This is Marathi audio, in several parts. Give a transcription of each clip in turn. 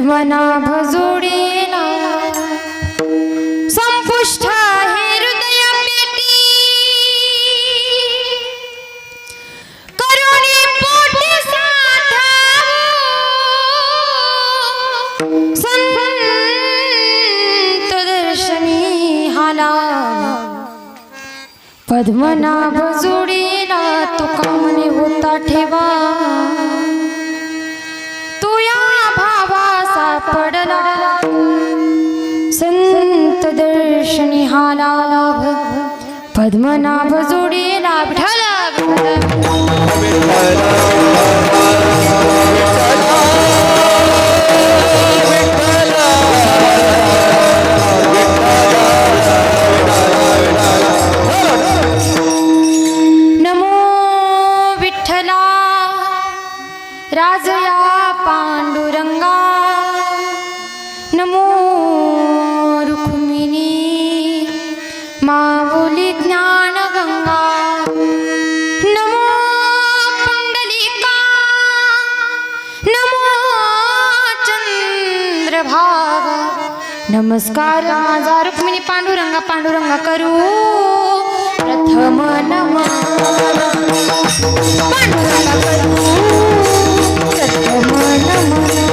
पद्मनाभ जोडीला संपुष्ट हे हृदय पेटी करुणी पोटी साठावो संत दर्शनी हाला पद्मनाभ जोडीला तुका म्हणे होता ठेवा पडला संत दर्शनी हाला लाभ पद्मनाभ जोडीला विठ्ठला नमो विठ्ठला राजया पांडुरंगा नमो रुक्मिणी माऊली ज्ञान गंगा नमो पुंडलिका नमो चंद्रभागा नमस्कार माझा रुक्मिणी पांडुरंगा पांडुरंगा करू प्रथम नमः पांडुरंगा करू प्रथम नमः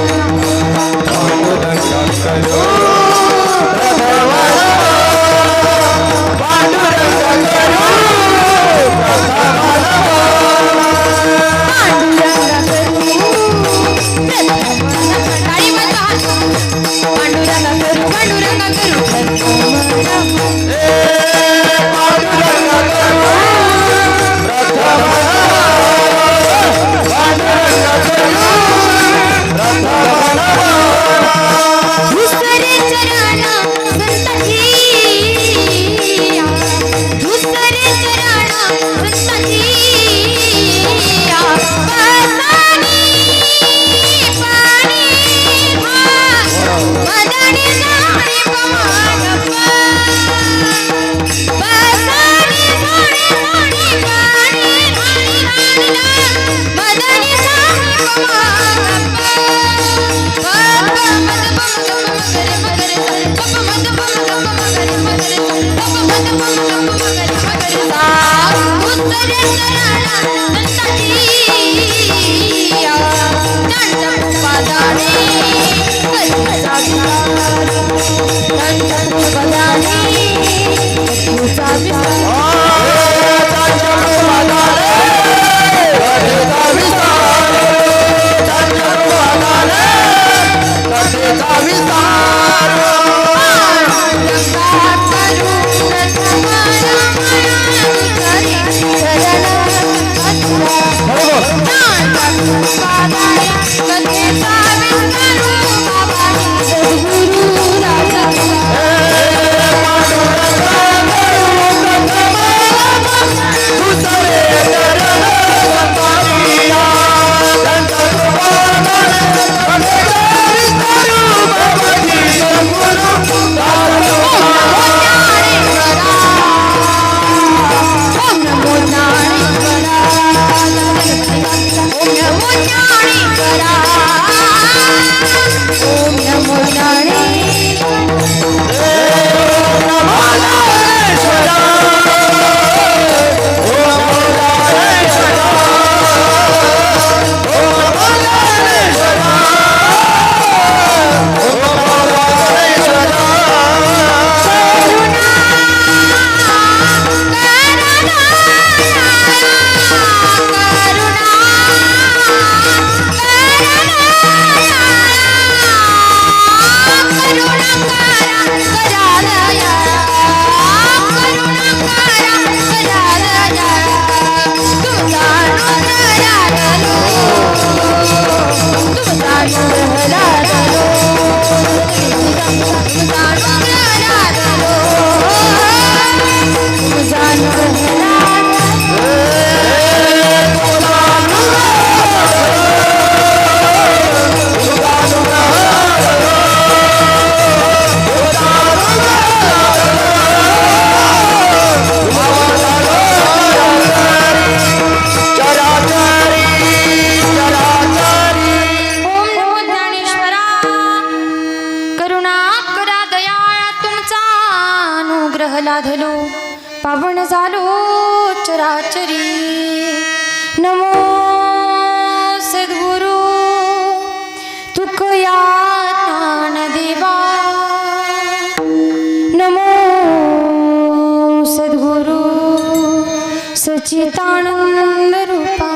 सच्चिदानंद रूपा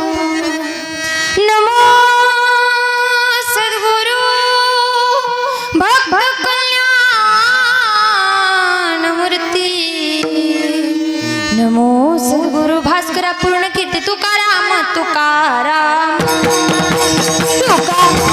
नमो सद्गुरु भक्त कल्याण मूर्ती नमो सद्गुरु भास्करा पूर्ण कीर्ती तुकाराम तुकाराम तुकाराम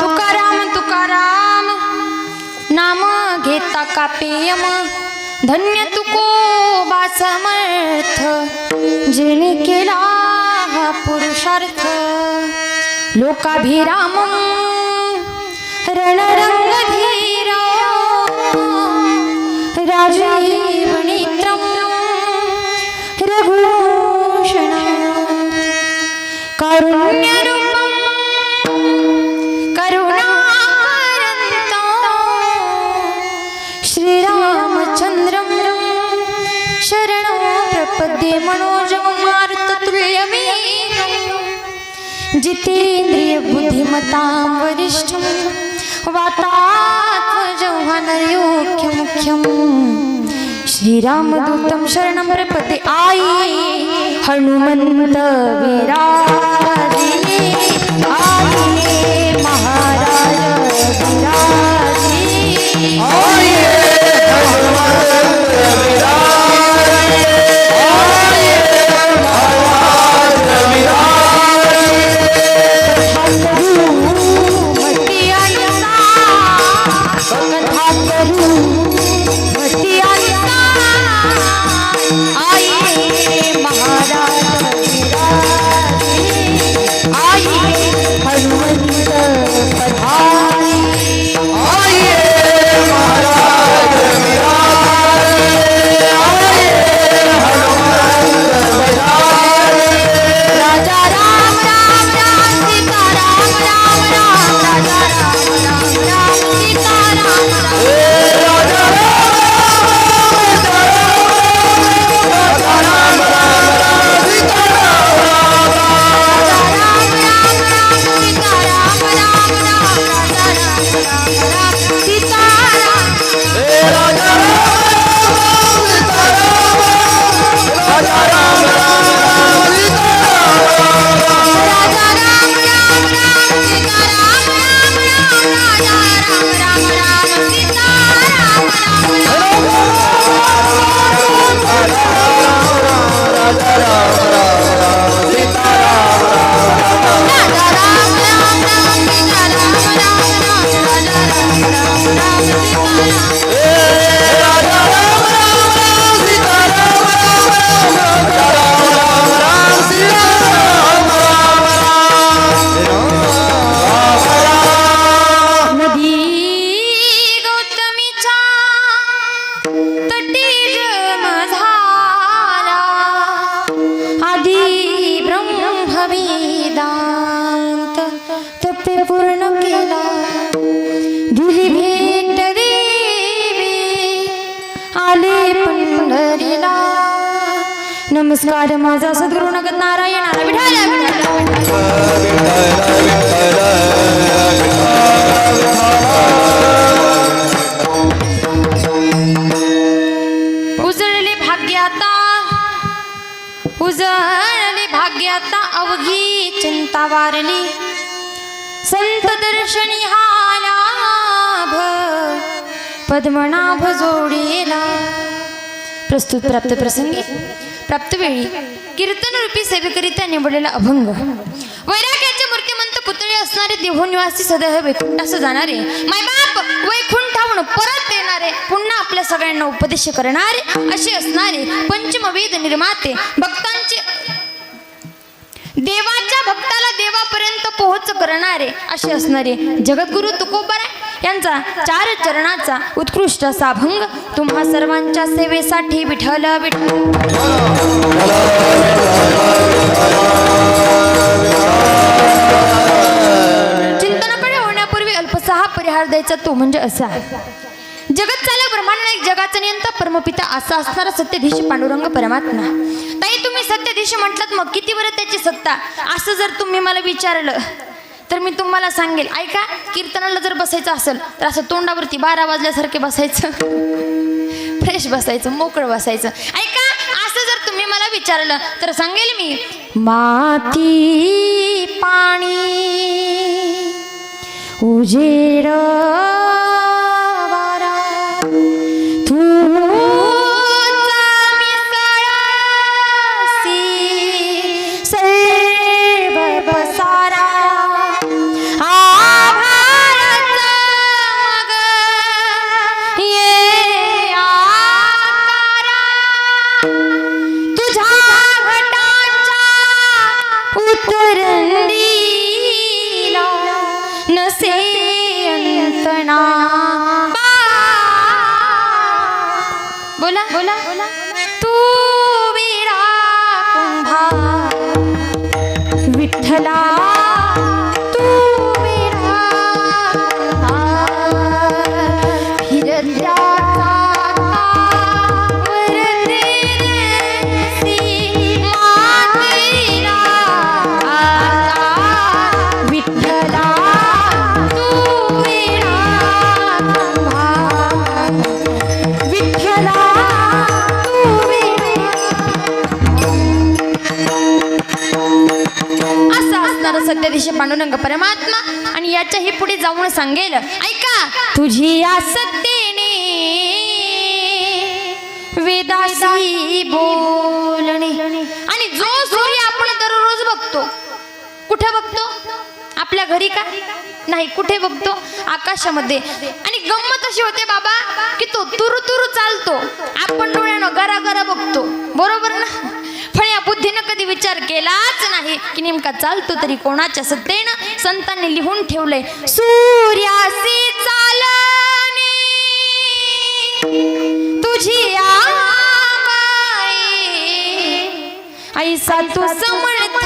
तुकाराम तुकाराम पेयम धन्य तुकोबा समर्थ जिने केला हा पुरुषार्थ लोकाभिराम रणरंगधीरा राजीव नेत्रम रघुभूषण कारुण्यरूपम श्रीरामचंद्रम शरणो प्रपद्ये मनोजव मारुततुल्यवेगं जितेन्द्रिय बुद्धिमतां वरिष्ठं वातात्मजं वानरयोग्यमुख्यं श्रीरामदूतं शरणं प्रपद्ये आई हनुमंत विराजे आई महाराज विराजे हनुमंत नमस्कार माझा सद्गुरु नगत नारायणाला विठाला उजळले भाग्याता उजळले भाग्याता अवघी चिंता वारली संत दर्शनी हा लाभ पद्मनाभ जोडीला. प्रस्तुत प्राप्त प्रसंगी प्राप्त वेळी कीर्तन रूपी सेवेकरिता निवडलेला अभंग. वैराग्याचे मूर्तिमंत पुतळे असणारे देहोनिवासी सदैव वैकुंठास जाणारे मायबाप वैकुंठावरून परत येणारे पुन्हा आपल्या सगळ्यांना उपदेश करणारे असे असणारे पंचमवेद निर्माते भक्तांचे देवाच्या भक्ताला देवापर्यंत पोहोच करणारे असे असणारे जगद्गुरु तुकोबाराय यांचा 4 चरणाचा उत्कृष्ट असा अभंग तुम्हा सर्वांच्या सेवेसाठी विठ्ठल विठ्ठल. चिंतनाकडे होण्यापूर्वी अल्पसा परिहार द्यायचा तो म्हणजे असा. जगत चालक ब्रह्मांड एक जगाचा नियंता परमपिता असा असणारा सत्यधीश पांडुरंग परमात्मा. ताई तुम्ही सत्यधीश म्हटलात मग किती बरं त्याची सत्ता असं जर तुम्ही मला विचारलं तर मी तुम्हाला सांगेल ऐका कीर्तनाला जर बसायचं असेल तर असं तोंडावरती 12 वाजल्यासारखे बसायचं फ्रेश बसायचं मोकळं बसायचं. ऐका असं जर तुम्ही मला विचारलं तर सांगेल मी माती पाणी उजेड बोला बोला तू वीरा कुंभा विठ्ठला तू वीरा सत्यधीश पांडुरंग परमात्मा आणि याच्याही पुढे जाऊन सांगेल ऐका तुझी या सत्तेने वेदासी बोलणे. आणि जो सूर्य आपण दररोज बघतो कुठे बघतो आपल्या घरी का नाही कुठे बघतो आकाशामध्ये. आणि गंमत अशी होते बाबा की तो तुरु तुरु चालतो आपण डोळ्यानं गरा गरा बघतो बरोबर ना. पण या बुद्धीनं कधी विचार केलाच नाही की नेमका चालतो तरी कोणाच्या सत्तेनं. संतांनी लिहून ठेवलंय सूर्यासी चालणे तुझी ऐसा तू समर्थ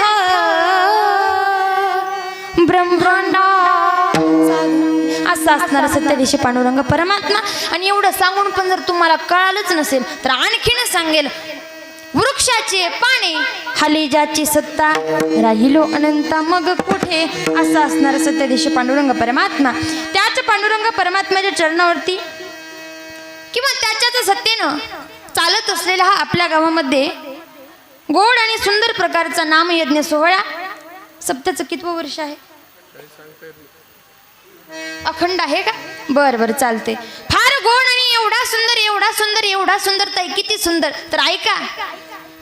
ब्रह्मांडा असा असणारा सत्यधीश पांडुरंग परमात्मा. आणि एवढं सांगून पण जर तुम्हाला कळालंच नसेल तर आणखीन सांगेल वृक्षाचे पाने हाली ज्याची सत्ता राहिलो अनंता मग कुठे असं असणारा सत्यधीश पांडुरंग परमात्मा. त्याच पांडुरंग परमात्म्याच्या चरणावरती किंवा त्याच्याच सत्तेनं चालत असलेला हा आपल्या गावामध्ये गोड आणि सुंदर प्रकारचा नामयज्ञ सोहळा. सप्ताचं कितवं वर्ष आहे अखंड आहे का बर बर चालते. फार गोड आणि एवढा सुंदर एवढा सुंदर एवढा सुंदर ताई किती सुंदर तर ऐका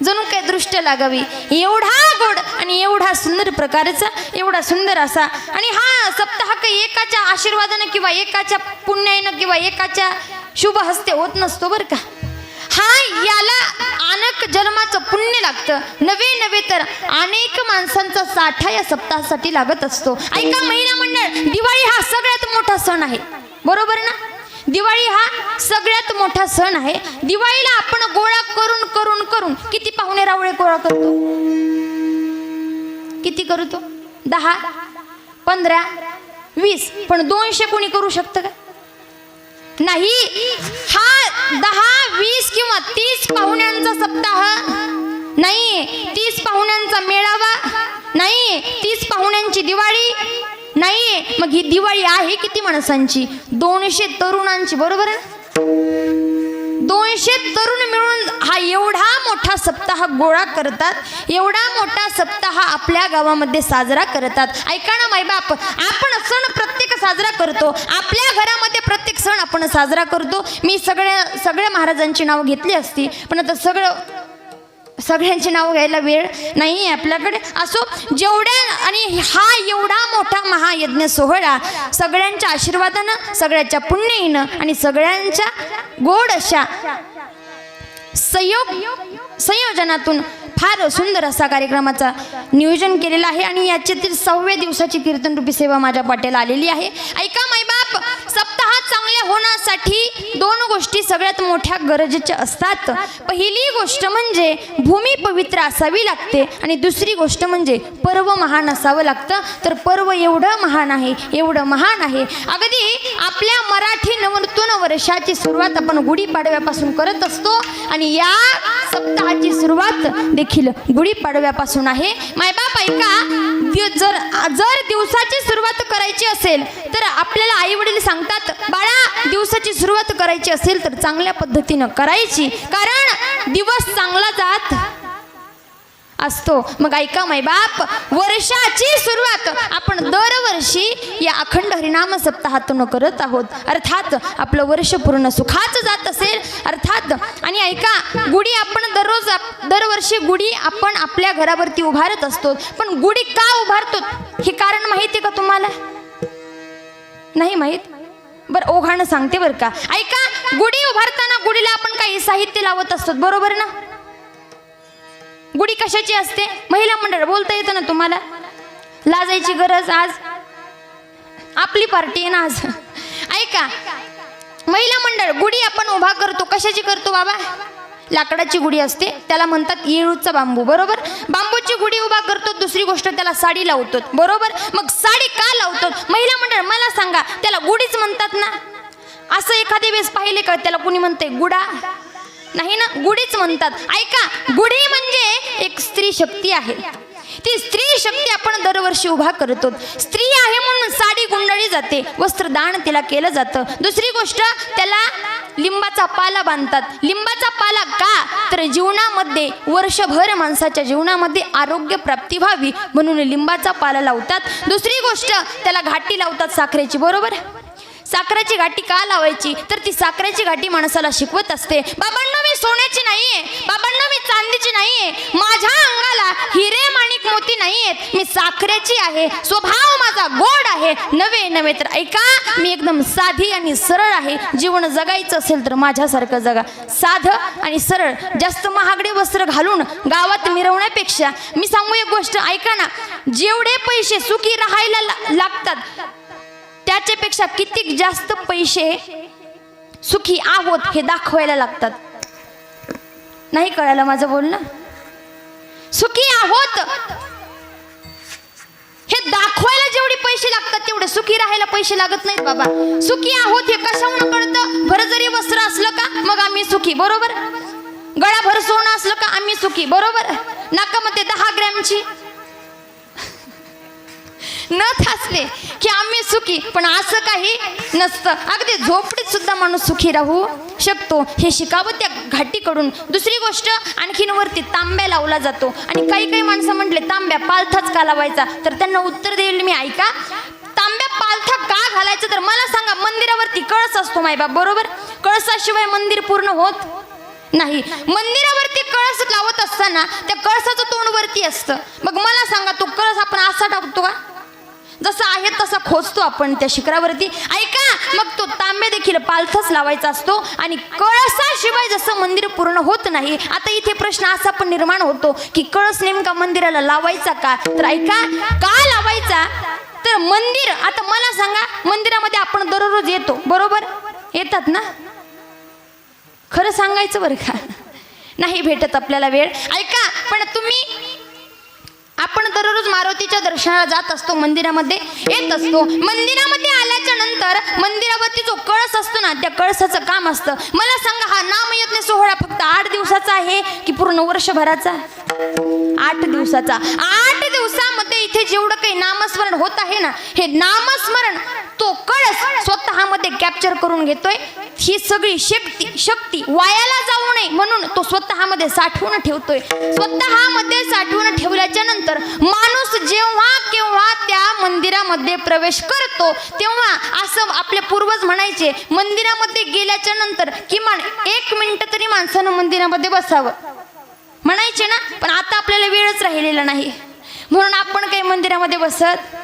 जणू काय दृष्ट लागावी एवढा गोड आणि एवढा सुंदर प्रकारचा एवढा सुंदर असा. आणि हा सप्ताह काही एकाच्या आशीर्वादानं किंवा एकाच्या पुण्यानं किंवा एकाच्या शुभ हस्ते होत नसतो बरं का. हा याला अनेक जन्माचं पुण्य लागतं. नवे नवे तर अनेक माणसांचा साठा या सप्ताहासाठी लागत असतो. ऐका महिला मंडळ दिवाळी हा सगळ्यात मोठा सण आहे बरोबर ना. दिवाळी हा सगळ्यात मोठा सण आहे. दिवाळीला आपण गोळा करून करून करून किती पाहुणे रावळे गोळा करतो किती करतो 10 15 20 पण 200 कोणी करू शकतं का नाही. हा 10 20 किंवा 30 पाहुण्यांचा सप्ताह नाहीये 30 पाहुण्यांचा मेळावा, नाहीये 30 पाहुण्यांची दिवाळी, नाहीये. मग ही दिवाळी आहे किती माणसांची? 200 तरुणांची, बरोबर आहे? 200 तरुण मिळून हा एवढा मोठा सप्ताह गोळा करतात, एवढा मोठा सप्ताह आपल्या गावामध्ये साजरा करतात. ऐका ना मायबाप, आपण सण प्रत्येक साजरा करतो, आपल्या घरामध्ये प्रत्येक सण आपण साजरा करतो. मी सगळ्या महाराजांची नावं घेतली असती, पण आता सगळ्यांची नावं घ्यायला वेळ नाही आहे आपल्याकडे. असो, जेवढ्या आणि हा एवढा मोठा महायज्ञ सोहळा सगळ्यांच्या आशीर्वादानं, सगळ्याच्या पुण्यहीनं आणि सगळ्यांच्या गोड अशा संयोजनातून फार सुंदर असा कार्यक्रमाचा नियोजन केलेलं आहे. आणि याच्यातील 6व्या दिवसाची कीर्तन रूपी सेवा माझ्या पाट्याला आलेली आहे. ऐका मायबाप, सप्ताह चांगल्या होण्यासाठी 2 गोष्टी सगळ्यात मोठ्या गरजेच्या असतात. पहिली गोष्ट म्हणजे भूमी पवित्र असावी लागते आणि दुसरी गोष्ट म्हणजे पर्व महान असावं लागतं. तर पर्व एवढं महान आहे, एवढं महान आहे. अगदी आपल्या मराठी नवनूतन वर्षाची सुरुवात आपण गुढीपाडव्यापासून करत असतो आणि या सप्ताहाची सुरुवात देखील गुढीपाडव्यापासून आहे. मायबाप ऐका, जर दिवसाची सुरुवात करायची असेल तर आपल्याला आई वडील सांगतात, बाळा दिवसाची सुरुवात करायची असेल तर चांगल्या पद्धतीनं करायची, कारण दिवस चांगला जात असतो. मग ऐका मायबाप, वर्षाची सुरुवात आपण दरवर्षी या अखंड हरिनाम सप्ताहातून करत आहोत. अर्थात आपलं वर्ष पूर्ण सुखाचं जात असेल अर्थात. आणि ऐका, गुढी आपण दरवर्षी गुढी आपण आपल्या घरावरती उभारत असतो, पण गुढी का उभारतो हे कारण माहिती आहे का तुम्हाला? नाही माहीत? बरं, ओघानं सांगते बरं का. ऐका, गुढी उभारताना गुढीला आपण काही साहित्य लावत असतो, बरोबर ना? गुढी कशाची असते? महिला मंडळ, बोलता येतं ना तुम्हाला? लाजायची गरज, आज आपली पार्टी आहे ना आज. ऐका, महिला मंडळ गुढी आपण उभा करतो, कशाची करतो बाबा? लाकडाची गुढी असते, त्याला म्हणतात येळूचा बांबू, बरोबर? बांबूची गुढी उभा करतो. दुसरी गोष्ट, त्याला साडी लावतो, बरोबर? मग साडी का लावतो महिला मंडळ? मला सांगा, त्याला गुढीच म्हणतात ना? असं एखाद्या वेळेस पाहिले का त्याला कुणी म्हणते गुढा? नाही ना, गुढीच म्हणतात. ऐका, गुढी म्हणजे एक स्त्री शक्ती आहे. ती स्त्री शक्ती आपण दरवर्षी उभा करतो. स्त्री आहे म्हणून साडी गुंडाळली जाते, वस्त्रदान तिला केलं जातं. दुसरी गोष्ट, त्याला लिंबाचा पाला बांधतात. लिंबाचा पाला का? तर जीवनामध्ये वर्षभर माणसाच्या जीवनामध्ये आरोग्य प्राप्ती व्हावी म्हणून लिंबाचा पाला लावतात. दुसरी गोष्ट, त्याला घाटी लावतात साखरेची, बरोबर? साखरेची घाटी का लावायची? तर ती साखरेची घाटी माणसाला शिकवत असते, बाबांनो मी सोन्याची नाहीये, बाबांनो मी चांदीची नाहीये, माझ्या अंगाला हिरे माणिक मोती नाहीयेत, मी साखरेची आहे, स्वभाव माझा गोड आहे, नवे तर ऐका, मी एकदम साधी आणि सरळ आहे. जीवन जगायचं असेल तर माझ्यासारखं जगा, साधं आणि सरळ. जास्त महागडे वस्त्र घालून गावात मिरवण्यापेक्षा मी सांगू एक गोष्ट, ऐका ना, जेवढे पैसे सुखी राहायला लागतात त्याच्यापेक्षा किती जास्त पैसे सुखी आहोत हे दाखवायला लागतात. नाही कळालं माझं बोलणं? सुखी आहोत हे दाखवायला जेवढे पैसे लागतात तेवढे सुखी राहायला पैसे लागत नाहीत बाबा. सुखी आहोत हे कशावरून कळतं? भरजरी वस्त्र असलं का मग आम्ही सुखी, बरोबर? गळाभर सोनं असलं का आम्ही सुखी, बरोबर? नाकामध्ये 10 ग्रॅमची नथ असले की आम्ही सुखी. पण असं काही नसतं. अगदी झोपडीत सुद्धा माणूस सुखी राहू शकतो, हे शिकावं त्या घाटीकडून. दुसरी गोष्ट, आणखीन वरती तांब्या लावला जातो. आणि काही माणसं म्हटले तांब्या पालथाच का लावायचा? तर त्यांना उत्तर देईल मी, ऐका, तांब्या पालथा का घालायचं? तर मला सांगा, मंदिरावरती कळस असतो मायबाप, बरोबर? कळसाशिवाय मंदिर पूर्ण होत नाही. मंदिरावरती कळस लावत असताना त्या कळसाचं तोंड वरती असतं. मग मला सांगा, तो कळस आपण असा टाकतो का? जसं आहे तसा खोचतो आपण त्या शिखरावरती. ऐका, मग तो तांब्या देखील पालथच लावायचा असतो. आणि कळसाशिवाय जसं मंदिर पूर्ण होत नाही. आता इथे प्रश्न असा पण निर्माण होतो की कळस नेमका मंदिराला लावायचा का? तर ऐका, का लावायचा? तर मंदिर, आता मला सांगा, मंदिरामध्ये आपण दररोज येतो, बरोबर? येतात ना? खरं सांगायचं बरं का, नाही भेटत आपल्याला वेळ. ऐका, पण तुम्ही आपण दररोज मारुतीच्या दर्शनाला जात असतो, मंदिरामध्ये येत असतो. मंदिरामध्ये आल्याच्या नंतर मंदिरावरती जो कळस असतो ना, त्या कळसाचं काम असतं. मला सांगा, हा नामयज्ञ सोहळा फक्त 8 दिवसाचा आहे की पूर्ण वर्षभराचा? 8 दिवसाचा. 8 दिवसामध्ये इथे जेवढं काही नामस्मरण होत आहे ना, हे नामस्मरण तो कळस स्वतःमध्ये कॅप्चर करून घेतोय. ही सगळी शक्ती वायाला जाऊ नये म्हणून तो स्वतःमध्ये साठवून ठेवतोय. स्वतःमध्ये साठवून ठेवल्याच्या नंतर माणूस जेव्हा केव्हा त्या मंदिरामध्ये प्रवेश करतो, तेव्हा असं आपले पूर्वज म्हणायचे, मंदिरामध्ये गेल्याच्या नंतर किमान 1 मिनिट तरी माणसानं मंदिरामध्ये बसावं म्हणायचे ना. पण आता आपल्याला वेळच राहिलेला नाही म्हणून आपण काही मंदिरामध्ये बसत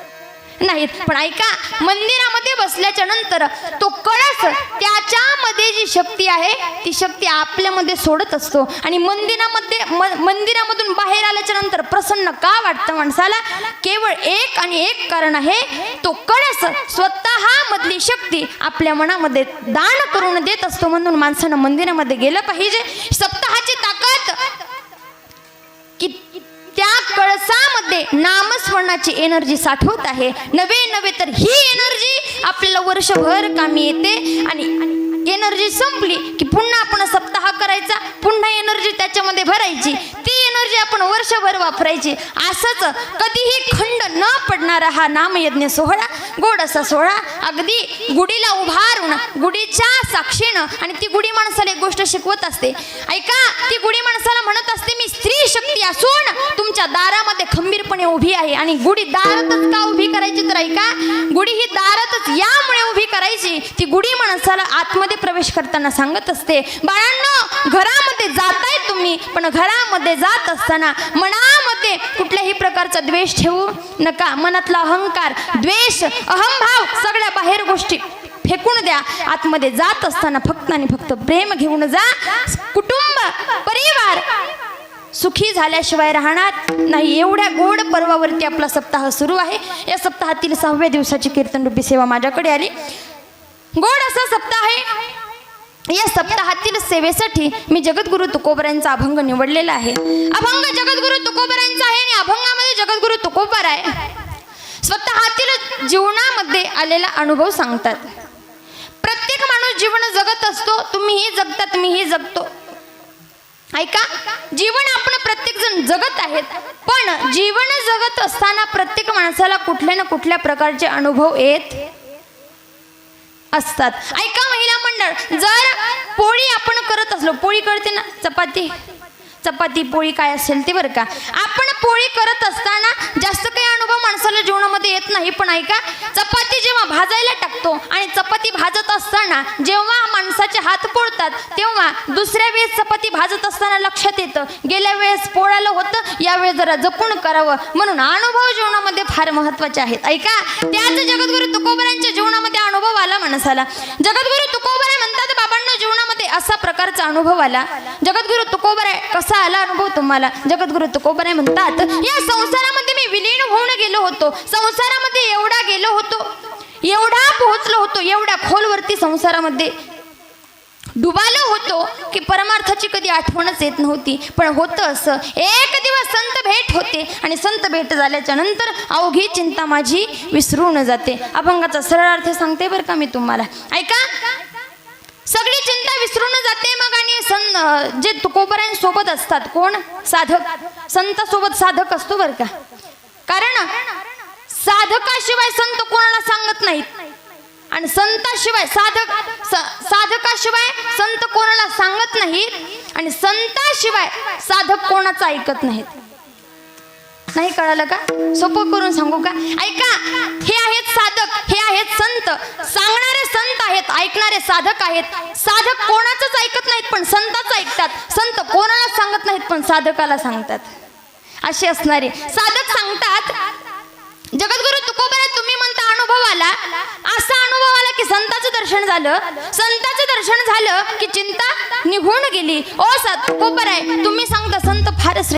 नाहीत. पण ऐका, मंदिरामध्ये बसल्याच्या नंतर तो कळस त्याच्यामध्ये जी शक्ती आहे ती शक्ती आपल्यामध्ये सोडत असतो. आणि मंदिरामधून बाहेर आल्याच्या नंतर प्रसन्न का वाटतं माणसाला? केवळ एक आणि एक कारण आहे, तो कळस स्वतः मधली शक्ती आपल्या मनामध्ये दान करून देत असतो. म्हणून माणसानं मंदिरामध्ये गेलं पाहिजे. सप्ताहाची ताकद की त्या कळसामध्ये नामस्मरणाची एनर्जी साठवत आहे. नवे तर ही एनर्जी आपल्याला वर्षभर कामी येते. आणि एनर्जी संपली की पुन्हा आपण सप्ताह करायचा, पुन्हा एनर्जी त्याच्यामध्ये भरायची, ती एनर्जी आपण वर्षभर वापरायची. असंच कधीही खंड न पडणारा हा नामयज्ञ सोहळा, गोड असा सोहळा, अगदी गुढीला उभारून गुढीच्या साक्षीनं. आणि ती गुढी माणसाला एक गोष्ट शिकवत असते. ऐका, ती गुढी माणसाला म्हणत असते, मी स्त्री शक्ती असून तुमच्या दारामध्ये खंबीरपणे उभी आहे. आणि गुढी दारातच का उभी करायची? तर ऐका, गुढी ही दारातच यामुळे उभी करायची, ती गुढी माणसाला आतमध्ये प्रवेश करताना सांगत असते, बाळांनो, घरामध्ये जाताय तुम्ही, पण घरामध्ये जात असताना मनामध्ये कुठल्याही प्रकारचा द्वेष ठेवू नका. मनातला अहंकार, द्वेष, अहंभाव सगळ्या बाहेर गोष्टी फेकून द्या. आतमध्ये जात असताना फक्त आणि फक्त प्रेम घेऊन जा. कुटुंब, परिवार सुखी झाल्याशिवाय राहणार नाही. एवढ्या गोड पर्वावरती आपला सप्ताह सुरू आहे. या सप्ताहातील 6व्या दिवसाची कीर्तनरूपी सेवा माझ्याकडे आली. गोड असा सप्ताह आहे. या सप्ताहातील सेवेसाठी मी जगद्गुरु तुकोबरायांचा अभंग निवडलेला आहे. अभंग जगद्गुरु तुकोबरायांचा आहे आणि अभंगामध्ये जगद्गुरु तुकोबर आहे. स्वतःतील जीवनामध्ये आलेला अनुभव सांगतात. प्रत्येक माणूस जीवन जगत असतो. तुम्हीही जगतात, मीही जगतो. ऐका, जीवन आपण प्रत्येक जण जगत आहेत, पण जीवन जगत असताना प्रत्येक माणसाला कुठल्या ना कुठल्या प्रकारचे अनुभव येत असतात. ऐका महिला मंडळ, जर पोळी आपण करत असलो, पोळी करते ना, चपाती पोळी काय असेल ते बरं का, आपण पोळी करत असताना जास्त काही अनुभव माणसाला जीवनामध्ये येत नाही. पण ऐका, चपाती जेव्हा भाजायला टाकतो आणि चपाती भाजत असताना जेव्हा माणसाचे हात पोळतात, तेव्हा दुसऱ्या वेळेस चपाती भाजत असताना लक्षात येतं, गेल्या वेळेस पोळालं होतं, यावेळेस जरा जपून करावं. म्हणून अनुभव जीवनामध्ये फार महत्त्वाचे आहेत. ऐका, त्याच जगद्गुरु तुकोबरांच्या जीवनामध्ये अनुभव आला माणसाला. जगद्गुरु तुकोबराय म्हणतात, बाबांना जीवनामध्ये असा प्रकारचा अनुभव आला. जगद्गुरु तुकोबराय कसा आला अनुभव तुम्हाला? जगद्गुरु तुकोबराय म्हणतात, या संसारामध्ये मी विलीन होऊन गेलो होतो. संसारामध्ये एवढा गेलो होतो, एवढा पोहोचलो होतो, एवढ्या खोलवरती संसारामध्ये डुबालो होतो की परमार्थाची कधी आठवणच येत नव्हती. पण होतं असं, एक दिवस संत भेट होते आणि संत भेट झाल्याच्या नंतर अवघी चिंता माझी विसरून जाते. अभंगाचा सरळ अर्थ सांगते बरं का मी तुम्हाला. ऐका, सगळी चिंता विसरून जाते. मग आणि जे तुकोबरांसोबत असतात, कोण? साधक. संतासोबत साधक असतो बरं का. कारण साधकाशिवाय संत कोणाला सांगत नाहीत आणि संताशिवाय साधकाशिवाय संत कोणाला सांगत नाहीत आणि संताशिवाय साधक कोणाचं ऐकत नाहीत. नाही कळालं का? सोपं करून सांगू का? ऐका, हे आहेत साधक, हे आहेत संत. सांगणारे संत आहेत, ऐकणारे साधक आहेत. साधक कोणाचंच ऐकत नाहीत पण संताचं ऐकतात. संत कोणाला सांगत नाहीत पण साधकाला सांगतात. असे असणारे साधक सांगतात, जगद्गुरु तुकोबराय तुम्ही म्हणता अनुभव आला, असा अनुभव आला की संताचं दर्शन झालं. संताचं दर्शन झालं की चिंता निघून गेली. ओ तुकोबराय तुम्ही सांगता संत फारच